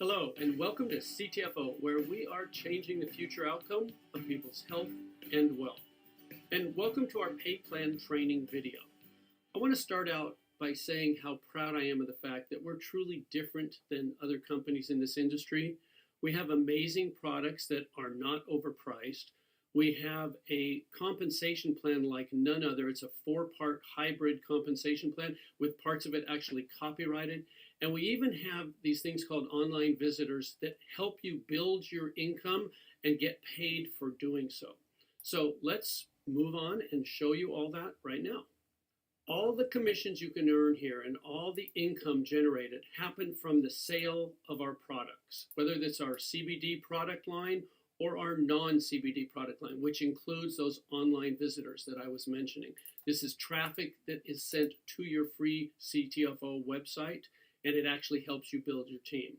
Hello, and welcome to CTFO, where we are changing the future outcome of people's health and wealth. And welcome to our pay plan training video. I want to start out by saying how proud I am of the fact that we're truly different than other companies in this industry. We have amazing products that are not overpriced. We have a compensation plan like none other. It's a 4-part hybrid compensation plan with parts of it actually copyrighted. And we even have these things called online visitors that help you build your income and get paid for doing so. So let's move on and show you all that right now. All the commissions you can earn here and all the income generated happen from the sale of our products, whether that's our CBD product line or our non-CBD product line, which includes those online visitors that I was mentioning. This is traffic that is sent to your free CTFO website, and it actually helps you build your team.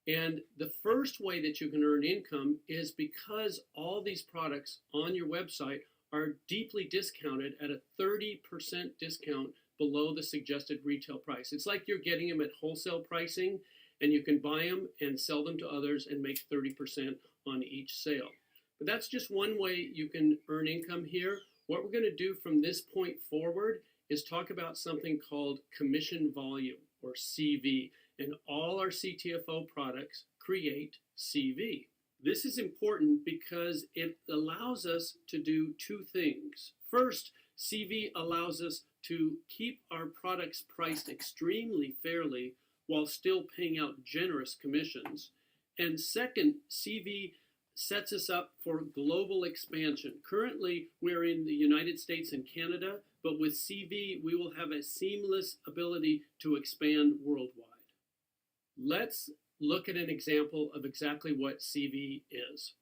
And the first way that you can earn income is because all these products on your website are deeply discounted at a 30% discount below the suggested retail price. It's like you're getting them at wholesale pricing, and you can buy them and sell them to others and make 30% on each sale. But that's just one way you can earn income here. What we're going to do from this point forward is talk about something called commission volume, or CV, and all our CTFO products create CV. This is important because it allows us to do two things. First, CV allows us to keep our products priced extremely fairly while still paying out generous commissions. And second, CV sets us up for global expansion. Currently, we're in the United States and Canada, but with CV, we will have a seamless ability to expand worldwide. Let's look at an example of exactly what CV is.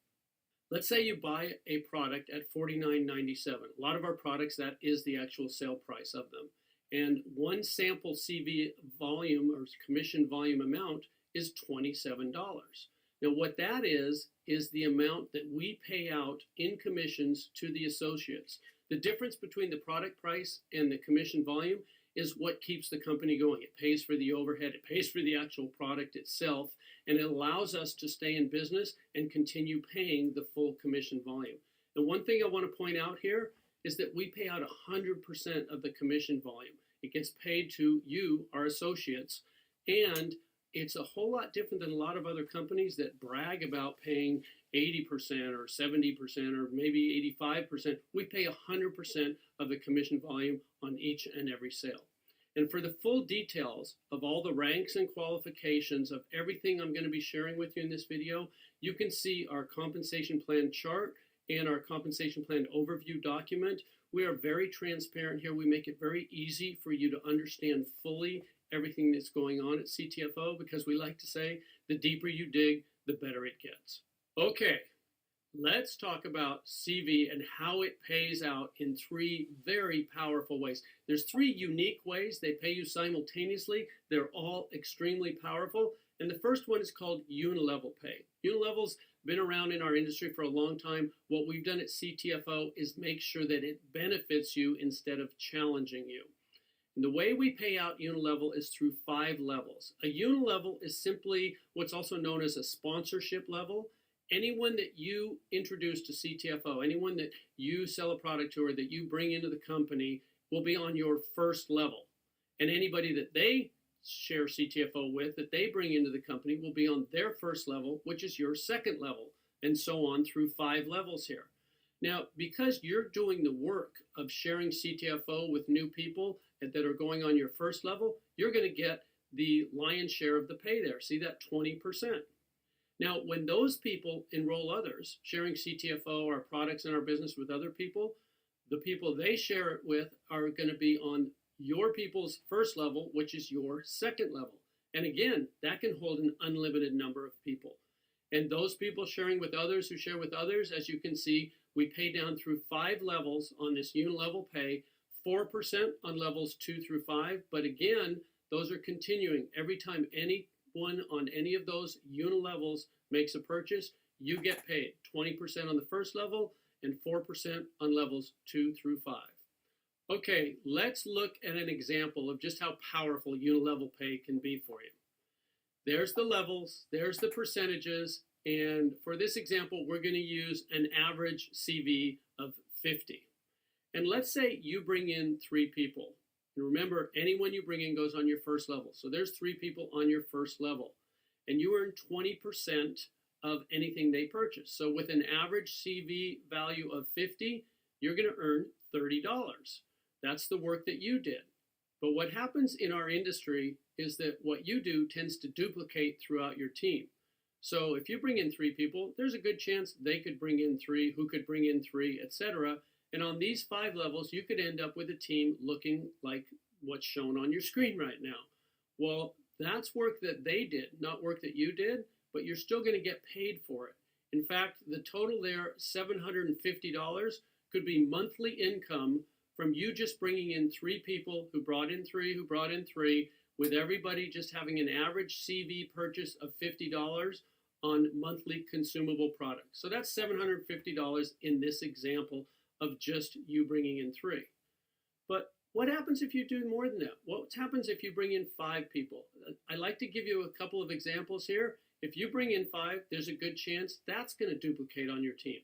Let's say you buy a product at $49.97. A lot of our products, that is the actual sale price of them. And one sample CV volume or commission volume amount is $27. Now what that is the amount that we pay out in commissions to the associates. The difference between the product price and the commission volume is what keeps the company going. It pays for the overhead, it pays for the actual product itself, and it allows us to stay in business and continue paying the full commission volume. And one thing I want to point out here is that we pay out 100% of the commission volume. It gets paid to you, our associates, and it's a whole lot different than a lot of other companies that brag about paying 80% or 70% or maybe 85%. We pay 100% of the commission volume on each and every sale. And for the full details of all the ranks and qualifications of everything I'm going to be sharing with you in this video, you can see our compensation plan chart and our compensation plan overview document. We are very transparent here. We make it very easy for you to understand fully everything that's going on at CTFO, because we like to say the deeper you dig, the better it gets. Okay, let's talk about CV and how it pays out in 3 very powerful ways. There's 3 unique ways they pay you simultaneously. They're all extremely powerful. And the first one is called unilevel pay. Unilevel's been around in our industry for a long time. What we've done at CTFO is make sure that it benefits you instead of challenging you. And the way we pay out unilevel is through 5 levels. A unilevel is simply what's also known as a sponsorship level. Anyone that you introduce to CTFO, anyone that you sell a product to or that you bring into the company will be on your first level. And anybody that they share CTFO with, that they bring into the company, will be on their first level, which is your second level, and so on through 5 levels here. Now, because you're doing the work of sharing CTFO with new people that are going on your first level, you're going to get the lion's share of the pay there. See that 20%. Now, when those people enroll others, sharing CTFO, our products and our business with other people, the people they share it with are going to be on your people's first level, which is your second level. And again, that can hold an unlimited number of people. And those people sharing with others who share with others, as you can see, we pay down through 5 levels on this unilevel pay, 4% on levels 2 through 5. But again, those are continuing. Every time anyone on any of those unilevels makes a purchase, you get paid 20% on the first level and 4% on levels 2 through 5. Okay, let's look at an example of just how powerful unilevel pay can be for you. There's the levels, there's the percentages, and for this example, we're going to use an average CV of 50. And let's say you bring in 3 people. And remember, anyone you bring in goes on your first level. So there's 3 people on your first level. And you earn 20% of anything they purchase. So with an average CV value of 50, you're going to earn $30. That's the work that you did. But what happens in our industry is that what you do tends to duplicate throughout your team. So if you bring in 3 people, there's a good chance they could bring in 3, who could bring in 3, etc. And on these 5 levels, you could end up with a team looking like what's shown on your screen right now. Well, that's work that they did, not work that you did, but you're still going to get paid for it. In fact, the total there, $750, could be monthly income from you just bringing in 3 people who brought in 3, who brought in 3, with everybody just having an average CV purchase of $50 on monthly consumable products. So that's $750 in this example of just you bringing in 3. But what happens if you do more than that? What happens if you bring in 5 people? I like to give you a couple of examples here. If you bring in 5, there's a good chance that's going to duplicate on your team.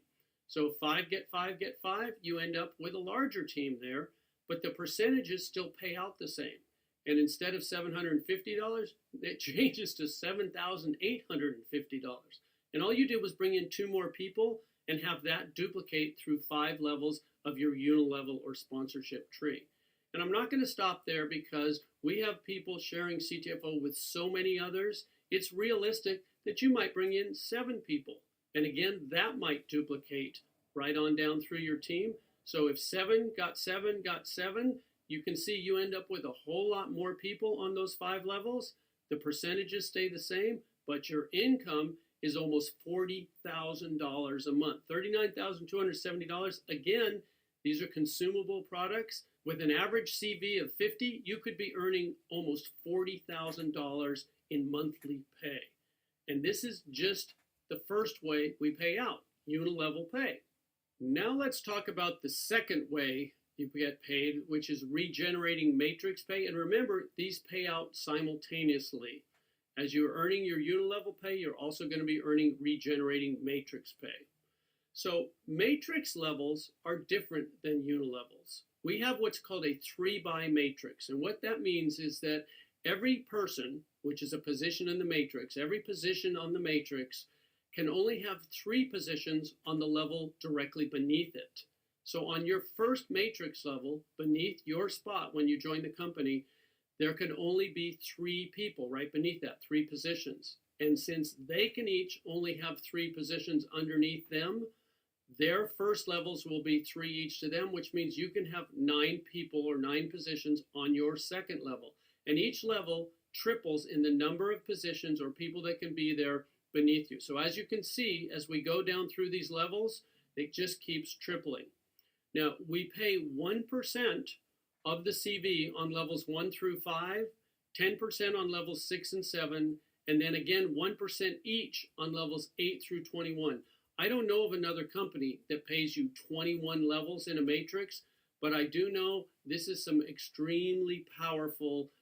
So 5 get 5 get 5, you end up with a larger team there, but the percentages still pay out the same. And instead of $750, it changes to $7,850. And all you did was bring in 2 more people and have that duplicate through 5 levels of your unilevel or sponsorship tree. And I'm not going to stop there because we have people sharing CTFO with so many others. It's realistic that you might bring in 7 people. And again, that might duplicate right on down through your team. So if 7 got 7 got 7, you can see you end up with a whole lot more people on those 5 levels. The percentages stay the same, but your income is almost $40,000 a month, $39,270. Again, these are consumable products. With an average CV of 50, you could be earning almost $40,000 in monthly pay. And this is just the first way we pay out, unilevel pay. Now let's talk about the second way you get paid, which is regenerating matrix pay. And remember, these pay out simultaneously. As you're earning your unilevel pay, you're also going to be earning regenerating matrix pay. So matrix levels are different than unilevels. We have what's called a 3-by matrix. And what that means is that every person, which is a position in the matrix, every position on the matrix can only have 3 positions on the level directly beneath it. So on your first matrix level, beneath your spot when you join the company, there can only be 3 people right beneath that, 3 positions. And since they can each only have 3 positions underneath them, their first levels will be 3 each to them, which means you can have 9 people or 9 positions on your second level. And each level triples in the number of positions or people that can be there beneath you. So as you can see, as we go down through these levels, it just keeps tripling. Now, we pay 1% of the CV on levels 1 through 5, 10% on levels 6 and 7, and then again 1% each on levels 8 through 21. I don't know of another company that pays you 21 levels in a matrix, but I do know this is some extremely powerful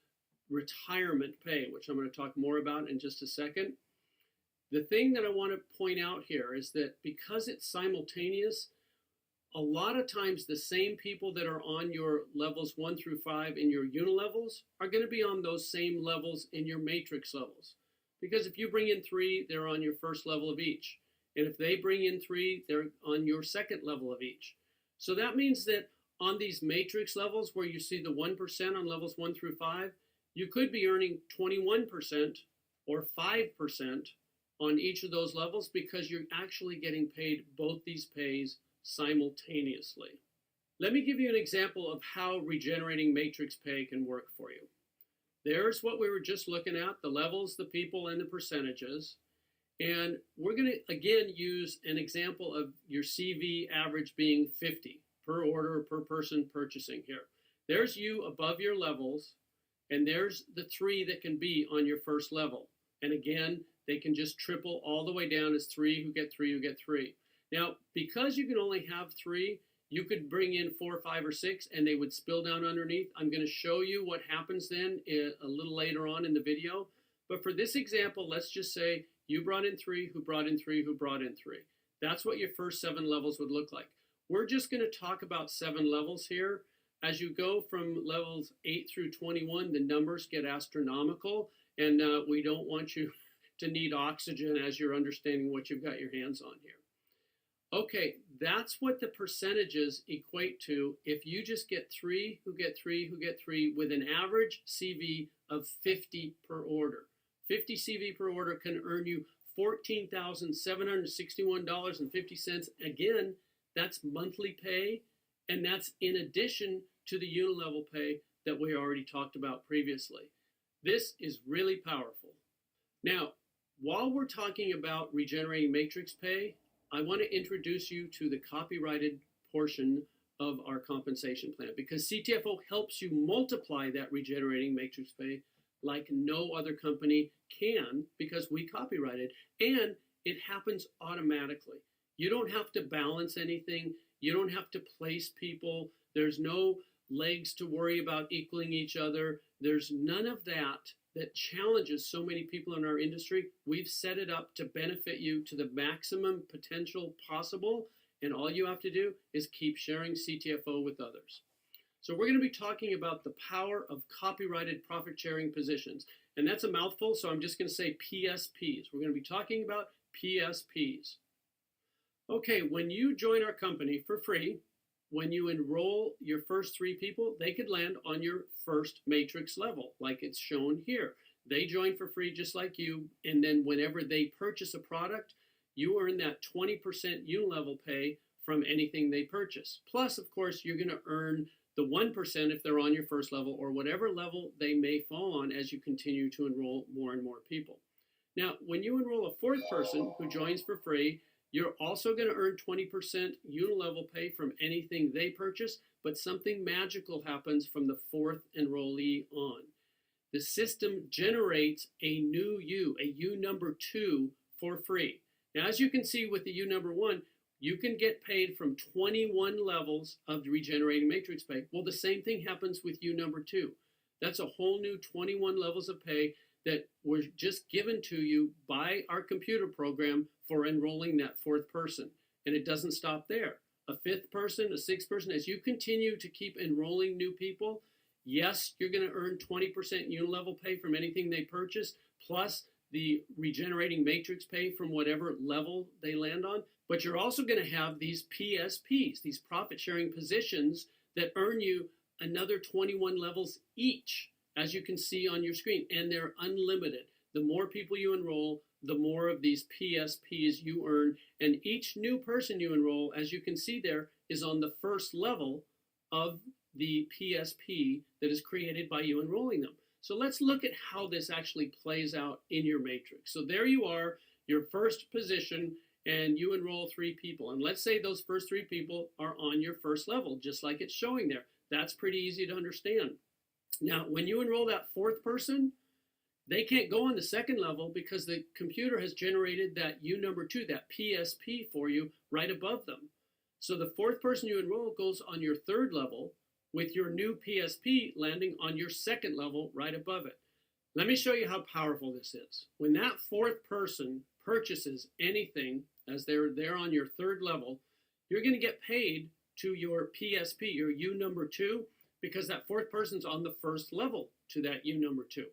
retirement pay, which I'm going to talk more about in just a second. The thing that I want to point out here is that because it's simultaneous, a lot of times the same people that are on your levels 1 through 5 in your unilevels are going to be on those same levels in your matrix levels. Because if you bring in 3, they're on your first level of each. And if they bring in 3, they're on your second level of each. So that means that on these matrix levels where you see the 1% on levels 1 through 5, you could be earning 21% or 5% on each of those levels because you're actually getting paid both these pays simultaneously. Let me give you an example of how regenerating matrix pay can work for you. There's what we were just looking at, the levels, the people, and the percentages. And we're going to, again, use an example of your CV average being 50 per order or per person purchasing here. There's you above your levels, and there's the 3 that can be on your first level. And again, they can just triple all the way down as 3 who get 3 who get 3. Now, because you can only have 3, you could bring in 4, 5, or 6, and they would spill down underneath. I'm going to show you what happens then a little later on in the video. But for this example, let's just say you brought in 3, who brought in 3, who brought in 3. That's what your first 7 levels would look like. We're just going to talk about 7 levels here. As you go from levels 8 through 21, the numbers get astronomical, and we don't want you to need oxygen as you're understanding what you've got your hands on here. Okay, that's what the percentages equate to if you just get 3 who get 3 who get 3 with an average CV of 50 per order. 50 CV per order can earn you $14,761.50. Again, that's monthly pay, and that's in addition to the unilevel pay that we already talked about previously. This is really powerful. Now, while we're talking about regenerating matrix pay, I want to introduce you to the copyrighted portion of our compensation plan, because CTFO helps you multiply that regenerating matrix pay like no other company can, because we copyright it, and it happens automatically. You don't have to balance anything. You don't have to place people. There's no legs to worry about equaling each other. There's none of that challenges so many people in our industry. We've set it up to benefit you to the maximum potential possible, and all you have to do is keep sharing CTFO with others. So we're going to be talking about the power of copyrighted profit sharing positions, and that's a mouthful, so I'm just going to say PSPs. We're going to be talking about PSPs. Okay, when you join our company for free, when you enroll your first 3 people, they could land on your first matrix level, like it's shown here. They join for free just like you, and then whenever they purchase a product, you earn that 20% unilevel pay from anything they purchase. Plus, of course, you're going to earn the 1% if they're on your first level, or whatever level they may fall on as you continue to enroll more and more people. Now, when you enroll a 4th person who joins for free, you're also going to earn 20% unilevel pay from anything they purchase, but something magical happens from the 4th enrollee on. The system generates a new U, a U number 2, for free. Now, as you can see with the U number 1, you can get paid from 21 levels of regenerating matrix pay. Well, the same thing happens with U number 2. That's a whole new 21 levels of pay that were just given to you by our computer program for enrolling that 4th person. And it doesn't stop there. A 5th person, a 6th person, as you continue to keep enrolling new people, yes, you're going to earn 20% unilevel pay from anything they purchase, plus the regenerating matrix pay from whatever level they land on. But you're also going to have these PSPs, these profit sharing positions, that earn you another 21 levels each, as you can see on your screen, and they're unlimited. The more people you enroll, the more of these PSPs you earn, and each new person you enroll, as you can see there, is on the first level of the PSP that is created by you enrolling them. So let's look at how this actually plays out in your matrix. So there you are, your first position, and you enroll 3 people. And let's say those first 3 people are on your first level, just like it's showing there. That's pretty easy to understand. Now, when you enroll that 4th person, they can't go on the 2nd level because the computer has generated that U number 2, that PSP for you right above them. So the 4th person you enroll goes on your 3rd level with your new PSP landing on your 2nd level right above it. Let me show you how powerful this is. When that 4th person purchases anything as they're there on your 3rd level, you're going to get paid to your PSP, your U number 2, because that 4th person's on the 1st level to that U number 2.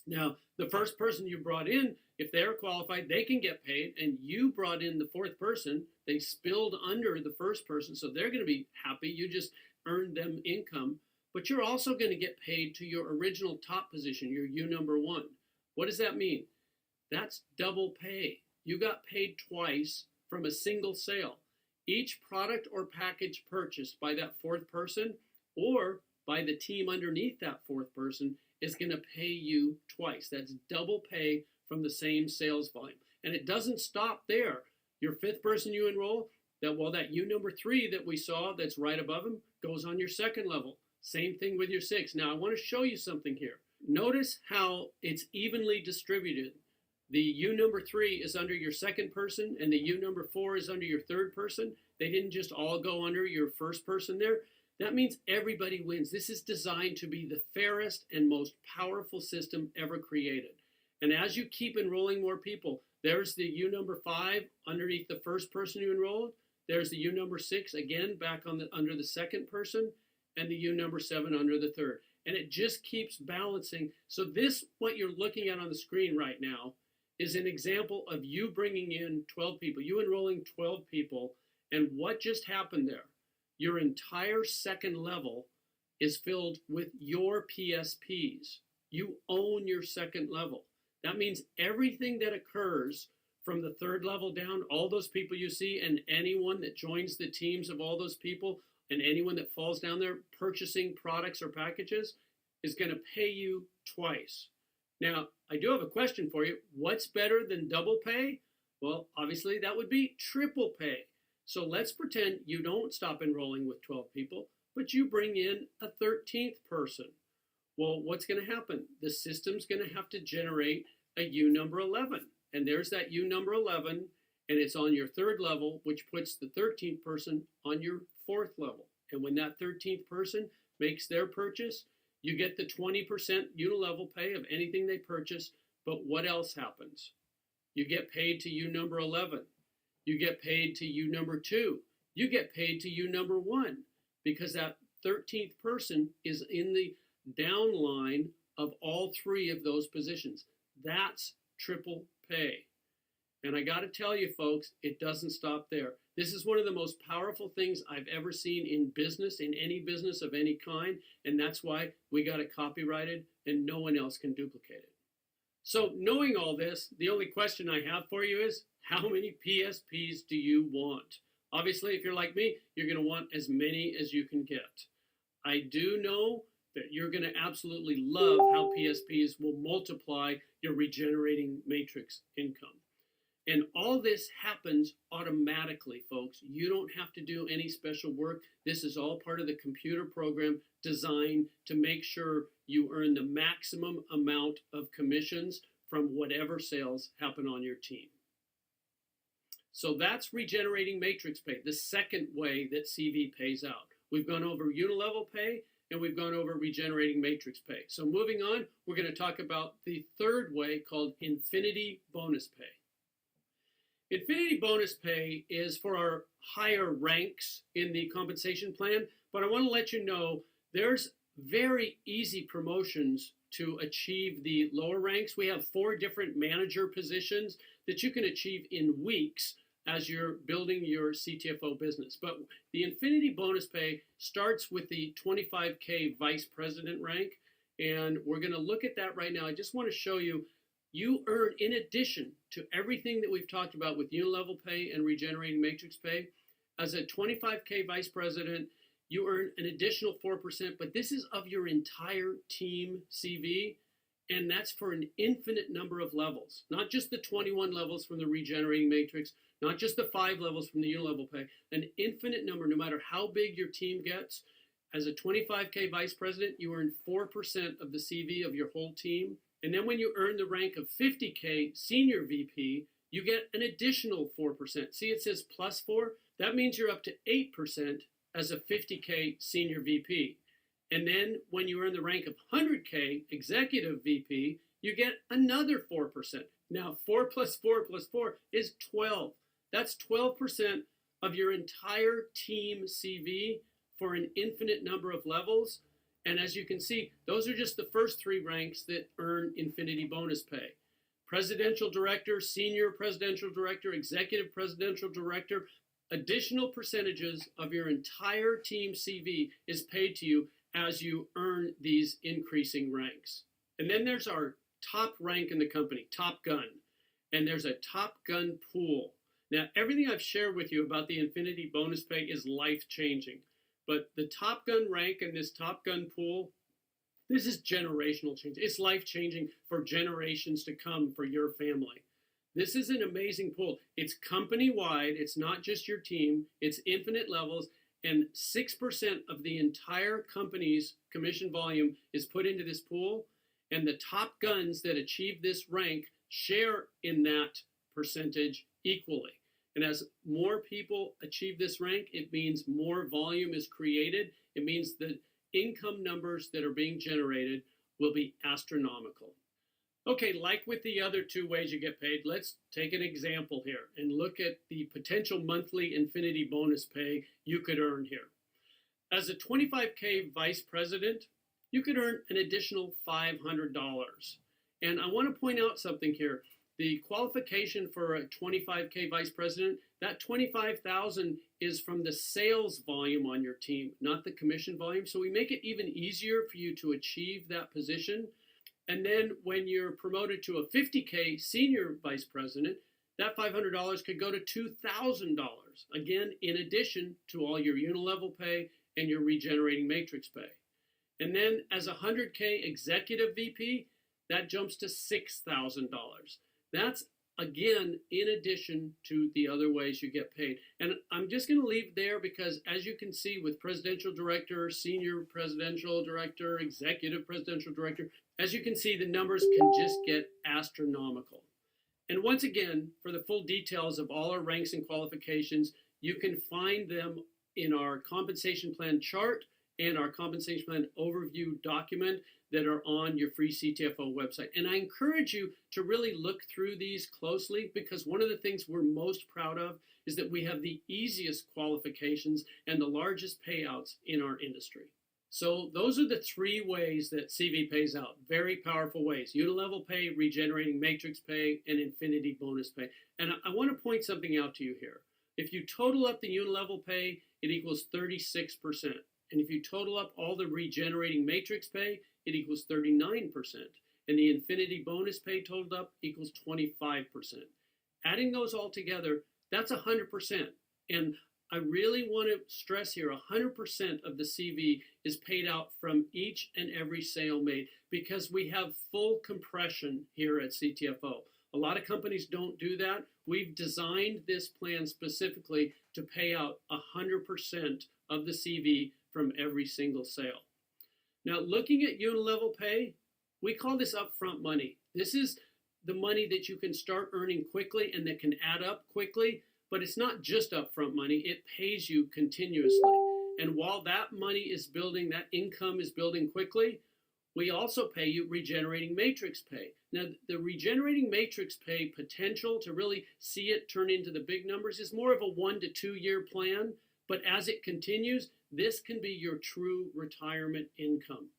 Now, the first person you brought in, if they're qualified, they can get paid, and you brought in the 4th person. They spilled under the 1st person, so they're going to be happy. You just earned them income, but you're also going to get paid to your original top position, your U number 1. What does that mean? That's double pay. You got paid twice from a single sale. Each product or package purchased by that 4th person or by the team underneath that 4th person is going to pay you twice. That's double pay from the same sales volume. And it doesn't stop there. Your 5th person you enroll, that U number 3 that we saw that's right above him goes on your 2nd level. Same thing with your 6th. Now I want to show you something here. Notice how it's evenly distributed. The U number 3 is under your 2nd person, and the U number 4 is under your 3rd person. They didn't just all go under your 1st person there. That means everybody wins. This is designed to be the fairest and most powerful system ever created. And as you keep enrolling more people, there's the U number 5 underneath the first person you enrolled. There's the U number 6 again back on under the second person, and the U number 7 under the third. And it just keeps balancing. So this, what you're looking at on the screen right now, is an example of you bringing in 12 people, you enrolling 12 people, and what just happened there? Your entire second level is filled with your PSPs. You own your second level. That means everything that occurs from the third level down, all those people you see, and anyone that joins the teams of all those people, and anyone that falls down there purchasing products or packages, is going to pay you twice. Now, I do have a question for you. What's better than double pay? Well, obviously that would be triple pay. So let's pretend you don't stop enrolling with 12 people, but you bring in a 13th person. Well, what's going to happen? The system's going to have to generate a U number 11. And there's that U number 11, and it's on your third level, which puts the 13th person on your fourth level. And when that 13th person makes their purchase, you get the 20% unilevel pay of anything they purchase. But what else happens? You get paid to U number 11. You get paid to U number 2. You get paid to U number 1, because that 13th person is in the downline of all three of those positions. That's triple pay. And I got to tell you, folks, it doesn't stop there. This is one of the most powerful things I've ever seen in business, in any business of any kind, and that's why we got it copyrighted and no one else can duplicate it. So knowing all this, the only question I have for you is, how many PSPs do you want? Obviously, if you're like me, you're going to want as many as you can get. I do know that you're going to absolutely love how PSPs will multiply your regenerating matrix income. And all this happens automatically, folks. You don't have to do any special work. This is all part of the computer program designed to make sure you earn the maximum amount of commissions from whatever sales happen on your team. So that's regenerating matrix pay, the second way that CV pays out. We've gone over unilevel pay, and we've gone over regenerating matrix pay. So moving on, we're going to talk about the third way, called infinity bonus pay. Infinity bonus pay is for our higher ranks in the compensation plan, but I want to let you know there's very easy promotions to achieve the lower ranks. We have 4 different manager positions that you can achieve in weeks as you're building your CTFO business. But the infinity bonus pay starts with the 25K vice president rank, and we're going to look at that right now. I just want to show you, you earn, in addition to everything that we've talked about with unilevel pay and regenerating matrix pay, as a 25K vice president, you earn an additional 4%, but this is of your entire team CV, and that's for an infinite number of levels, not just the 21 levels from the regenerating matrix, not just the 5 levels from the unilevel pay, an infinite number, no matter how big your team gets. As a 25K vice president, you earn 4% of the CV of your whole team. And then when you earn the rank of 50K senior VP, you get an additional 4%. See, it says plus 4. That means you're up to 8% as a 50K senior VP. And then when you earn the rank of 100K executive VP, you get another 4%. Now, 4 plus 4 plus 4 is 12. That's 12% of your entire team CV for an infinite number of levels. And as you can see, those are just the first 3 ranks that earn infinity bonus pay. Presidential director, senior presidential director, executive presidential director, additional percentages of your entire team CV is paid to you as you earn these increasing ranks. And then there's our top rank in the company, Top Gun. And there's a Top Gun pool. Now, everything I've shared with you about the infinity bonus pay is life-changing. But the Top Gun rank and this Top Gun pool, this is generational change. It's life-changing for generations to come for your family. This is an amazing pool. It's company-wide. It's not just your team. It's infinite levels. And 6% of the entire company's commission volume is put into this pool. And the top guns that achieve this rank share in that percentage equally. And as more people achieve this rank, it means more volume is created. It means that income numbers that are being generated will be astronomical. Okay, like with the other two ways you get paid, let's take an example here and look at the potential monthly infinity bonus pay you could earn here. As a 25K vice president, you could earn an additional $500. And I want to point out something here. The qualification for a 25K vice president, that 25,000 is from the sales volume on your team, not the commission volume. So we make it even easier for you to achieve that position. And then when you're promoted to a 50K senior vice president, that $500 could go to $2,000. Again, in addition to all your unilevel pay and your regenerating matrix pay. And then as a 100K executive VP, that jumps to $6,000. That's, again, in addition to the other ways you get paid. And I'm just going to leave there because, as you can see, with presidential director, senior presidential director, executive presidential director, as you can see, the numbers can just get astronomical. And once again, for the full details of all our ranks and qualifications, you can find them in our compensation plan chart and our compensation plan overview document that are on your free CTFO website. And I encourage you to really look through these closely, because one of the things we're most proud of is that we have the easiest qualifications and the largest payouts in our industry. So those are the three ways that CV pays out. Very powerful ways: unilevel pay, regenerating matrix pay, and infinity bonus pay. And I want to point something out to you here. If you total up the unilevel pay, it equals 36%. And if you total up all the regenerating matrix pay, it equals 39%. And the infinity bonus pay totaled up equals 25%. Adding those all together, that's 100%. And I really want to stress here, 100% of the CV is paid out from each and every sale made, because we have full compression here at CTFO. A lot of companies don't do that. We've designed this plan specifically to pay out 100% of the CV from every single sale. Now, looking at unilevel pay, we call this upfront money. This is the money that you can start earning quickly and that can add up quickly, but it's not just upfront money, it pays you continuously. And while that money is building, that income is building quickly, we also pay you regenerating matrix pay. Now, the regenerating matrix pay potential to really see it turn into the big numbers is more of a 1 to 2 year plan, but as it continues, this can be your true retirement income.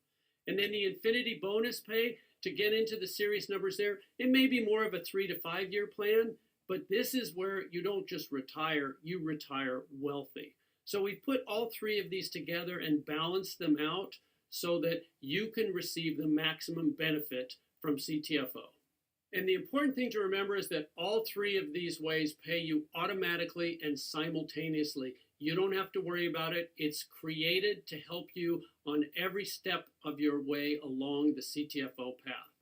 And then the infinity bonus pay, to get into the serious numbers there, it may be more of a 3 to 5 year plan, but this is where you don't just retire, you retire wealthy. So we put all three of these together and balance them out so that you can receive the maximum benefit from CTFO. And the important thing to remember is that all three of these ways pay you automatically and simultaneously. You don't have to worry about it. It's created to help you on every step of your way along the CTFO path.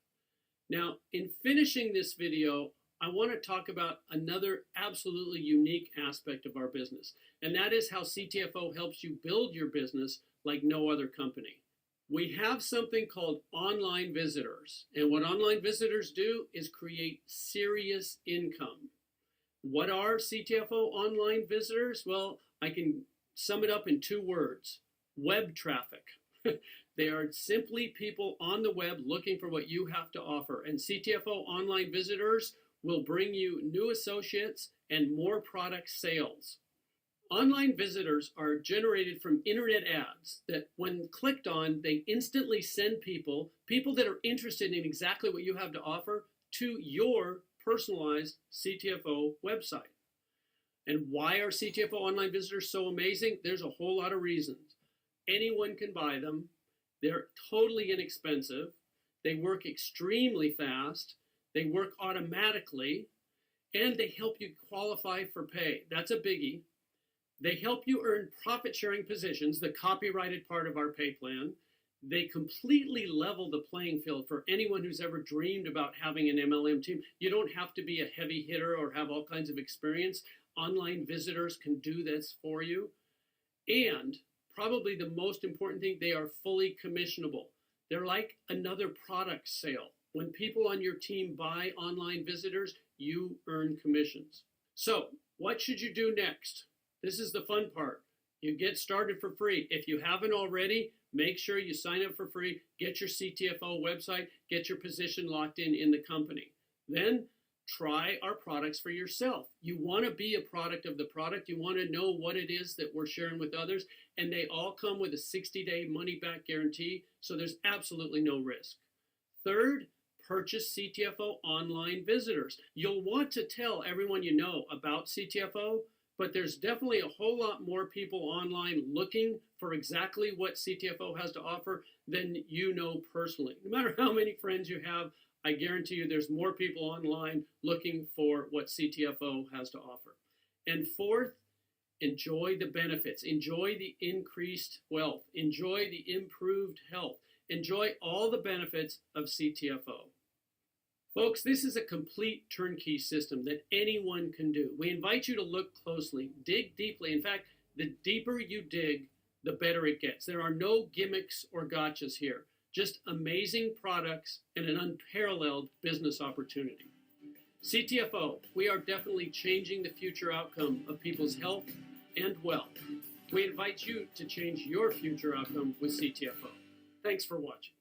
Now, in finishing this video, I want to talk about another absolutely unique aspect of our business, and that is how CTFO helps you build your business like no other company. We have something called online visitors, and what online visitors do is create serious income. What are CTFO online visitors? Well, I can sum it up in 2 words: web traffic. They are simply people on the web looking for what you have to offer, and CTFO online visitors will bring you new associates and more product sales. Online visitors are generated from internet ads that, when clicked on, they instantly send people that are interested in exactly what you have to offer to your personalized CTFO website. And why are CTFO online visitors so amazing? There's a whole lot of reasons. Anyone can buy them. They're totally inexpensive. They work extremely fast. They work automatically. And they help you qualify for pay. That's a biggie. They help you earn profit-sharing positions, the copyrighted part of our pay plan. They completely level the playing field for anyone who's ever dreamed about having an MLM team. You don't have to be a heavy hitter or have all kinds of experience. Online visitors can do this for you. And probably the most important thing, they are fully commissionable. They're like another product sale. When people on your team buy online visitors, you earn commissions. So what should you do next? This is the fun part. You get started for free. If you haven't already, Make sure you sign up for free, get your CTFO website, get your position locked in the company. Then try our products for yourself. You want to be a product of the product. You want to know what it is that we're sharing with others. And they all come with a 60-day money-back guarantee, so there's absolutely no risk. Third, purchase CTFO online visitors. You'll want to tell everyone you know about CTFO, but there's definitely a whole lot more people online looking for exactly what CTFO has to offer than you know personally. No matter how many friends you have, I guarantee you there's more people online looking for what CTFO has to offer. And fourth, enjoy the benefits. Enjoy the increased wealth. Enjoy the improved health. Enjoy all the benefits of CTFO. Folks, this is a complete turnkey system that anyone can do. We invite you to look closely, dig deeply. In fact, the deeper you dig, the better it gets. There are no gimmicks or gotchas here, just amazing products and an unparalleled business opportunity. CTFO, we are definitely changing the future outcome of people's health and wealth. We invite you to change your future outcome with CTFO. Thanks for watching.